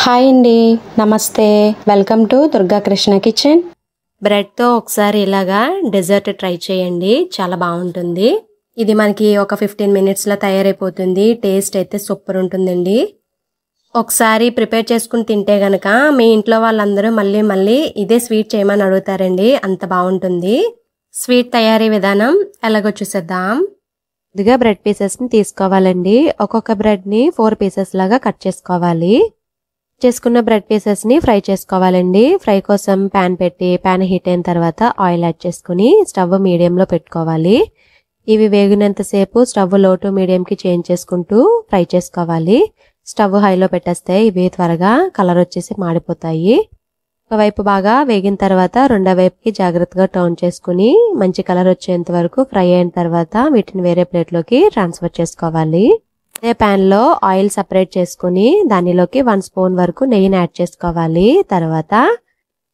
Hi అండి, నమస్తే. Welcome to Durga Krishna kitchen. బ్రెడ్తో ఒకసారి ఇలాగా డెజర్ట్ ట్రై చేయండి, చాలా బాగుంటుంది. ఇది మనకి ఒక 15 మినిట్స్లో తయారైపోతుంది. టేస్ట్ అయితే సూపర్ ఉంటుందండి. ఒకసారి ప్రిపేర్ చేసుకుని తింటే గనక మీ ఇంట్లో వాళ్ళందరూ మళ్ళీ మళ్ళీ ఇదే స్వీట్ చేయమని అడుగుతారండి, అంత బాగుంటుంది. స్వీట్ తయారీ విధానం ఎలాగో చూసేద్దాం. ఇదిగా బ్రెడ్ పీసెస్ని తీసుకోవాలండి. ఒక్కొక్క బ్రెడ్ని 4 పీసెస్ లాగా కట్ చేసుకోవాలి. చేసుకున్న బ్రెడ్ పీసెస్ని ఫ్రై చేసుకోవాలండి. ఫ్రై కోసం ప్యాన్ పెట్టి ప్యాన్ హీట్ అయిన తర్వాత ఆయిల్ యాడ్ చేసుకుని స్టవ్ మీడియంలో పెట్టుకోవాలి. ఇవి వేగినంతసేపు స్టవ్ లో టు మీడియంకి చేంజ్ చేసుకుంటూ ఫ్రై చేసుకోవాలి. స్టవ్ హైలో పెట్టేస్తే ఇవి త్వరగా కలర్ వచ్చేసి మాడిపోతాయి. ఒకవైపు బాగా వేగిన తర్వాత రెండో వైపుకి జాగ్రత్తగా టర్న్ చేసుకుని మంచి కలర్ వచ్చేంత వరకు ఫ్రై అయిన తర్వాత వీటిని వేరే ప్లేట్లోకి ట్రాన్స్ఫర్ చేసుకోవాలి. అదే ప్యాన్ లో ఆయిల్ సపరేట్ చేసుకుని దానిలోకి 1 స్పూన్ వరకు నెయ్యిని యాడ్ చేసుకోవాలి. తర్వాత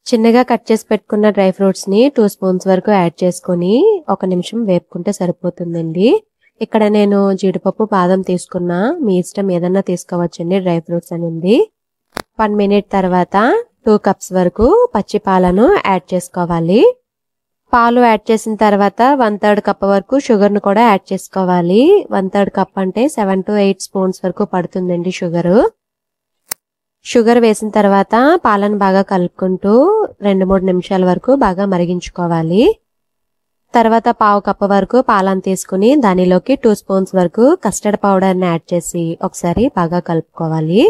చిన్నగా కట్ చేసి పెట్టుకున్న డ్రై ఫ్రూట్స్ ని 2 స్పూన్స్ వరకు యాడ్ చేసుకుని 1 నిమిషం వేపుకుంటే సరిపోతుందండి. ఇక్కడ నేను జీడిపప్పు బాదం తీసుకున్నా, మీ ఇష్టం ఏదన్నా తీసుకోవచ్చండి. డ్రై ఫ్రూట్స్ అనేది 1 మినిట్ తర్వాత 2 కప్స్ వరకు పచ్చి పాలను యాడ్ చేసుకోవాలి. పాలు యాడ్ చేసిన తర్వాత 1/3 కప్ వరకు షుగర్ ను కూడా యాడ్ చేసుకోవాలి. 1/3 కప్ అంటే 7 to 8 స్పూన్స్ వరకు పడుతుందండి షుగర్. షుగర్ వేసిన తర్వాత పాలను బాగా కలుపుకుంటూ 2-3 నిమిషాల వరకు బాగా మరిగించుకోవాలి. తర్వాత 1/2 కప్ వరకు పాలను తీసుకుని దానిలోకి 2 స్పూన్స్ వరకు కస్టర్డ్ పౌడర్ ని యాడ్ చేసి ఒకసారి బాగా కలుపుకోవాలి.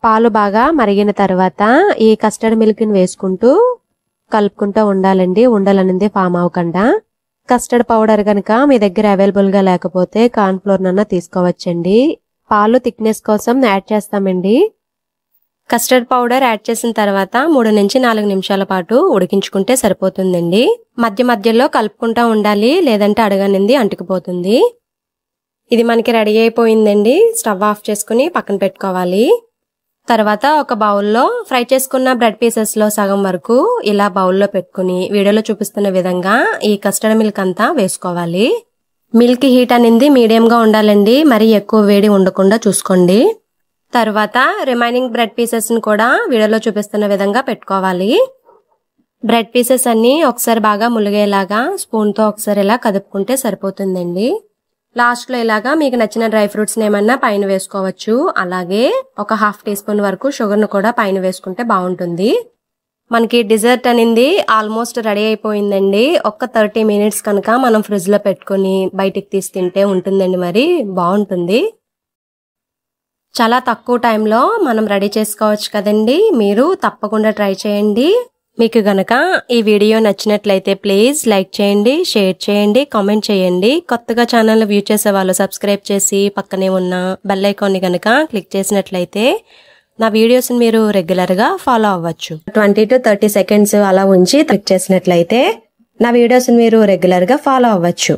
పాలు బాగా మరిగిన తర్వాత ఈ కస్టర్డ్ మిల్క్ ని వేసుకుంటూ కలుపుకుంటూ ఉండాలండి, ఉండలనేది ఫామ్ అవ్వకుండా. కస్టర్డ్ పౌడర్ కనుక మీ దగ్గర అవైలబుల్ గా లేకపోతే కార్న్ ఫ్లోర్ నన్నా తీసుకోవచ్చండి. పాలు థిక్నెస్ కోసం యాడ్ చేస్తామండి. కస్టర్డ్ పౌడర్ యాడ్ చేసిన తర్వాత 3 నుంచి 4 నిమిషాల పాటు ఉడికించుకుంటే సరిపోతుందండి. మధ్య మధ్యలో కలుపుకుంటూ ఉండాలి, లేదంటే అడుగనింది అంటుకుపోతుంది. ఇది మనకి రెడీ అయిపోయిందండి. స్టవ్ ఆఫ్ చేసుకుని పక్కన పెట్టుకోవాలి. తర్వాత ఒక బౌల్లో ఫ్రై చేసుకున్న బ్రెడ్ పీసెస్ లో సగం వరకు ఇలా బౌల్లో పెట్టుకుని వీడియోలో చూపిస్తున్న విధంగా ఈ కస్టర్డ్ మిల్క్ అంతా వేసుకోవాలి. మిల్క్ హీట్ అనేది మీడియంగా ఉండాలండి, మరి ఎక్కువ వేడి ఉండకుండా చూసుకోండి. తర్వాత రిమైనింగ్ బ్రెడ్ పీసెస్ ని కూడా వీడియోలో చూపిస్తున్న విధంగా పెట్టుకోవాలి. బ్రెడ్ పీసెస్ అన్ని ఒకసారి బాగా ములిగేలాగా స్పూన్ తో ఒకసారి ఇలా కదుపుకుంటే సరిపోతుందండి. లాస్ట్ లో ఇలాగా మీకు నచ్చిన డ్రై ఫ్రూట్స్ ఏమన్నా పైన వేసుకోవచ్చు. అలాగే ఒక 1/2 టీ స్పూన్ వరకు షుగర్ ను కూడా పైన వేసుకుంటే బాగుంటుంది. మనకి డిజర్ట్ అనేది ఆల్మోస్ట్ రెడీ అయిపోయిందండి. ఒక 30 మినిట్స్ కనుక మనం ఫ్రిడ్జ్ లో పెట్టుకుని బయటికి తీసి తింటే ఉంటుందండి, మరి బాగుంటుంది. చాలా తక్కువ టైంలో మనం రెడీ చేసుకోవచ్చు కదండి. మీరు తప్పకుండా ట్రై చేయండి. మీకు గనక ఈ వీడియో నచ్చినట్లయితే ప్లీజ్ లైక్ చేయండి, షేర్ చేయండి, కామెంట్ చేయండి. కొత్తగా ఛానల్ వ్యూ చేసే వాళ్ళు సబ్స్క్రైబ్ చేసి పక్కనే ఉన్న బెల్ ఐకాన్ ని గనక క్లిక్ చేసినట్లయితే నా వీడియోస్ మీరు రెగ్యులర్ గా ఫాలో అవ్వచ్చు. 20 to 30 సెకండ్స్ అలా ఉంచి క్లిక్ చేసినట్లయితే నా వీడియోస్ మీరు రెగ్యులర్ గా ఫాలో అవ్వచ్చు.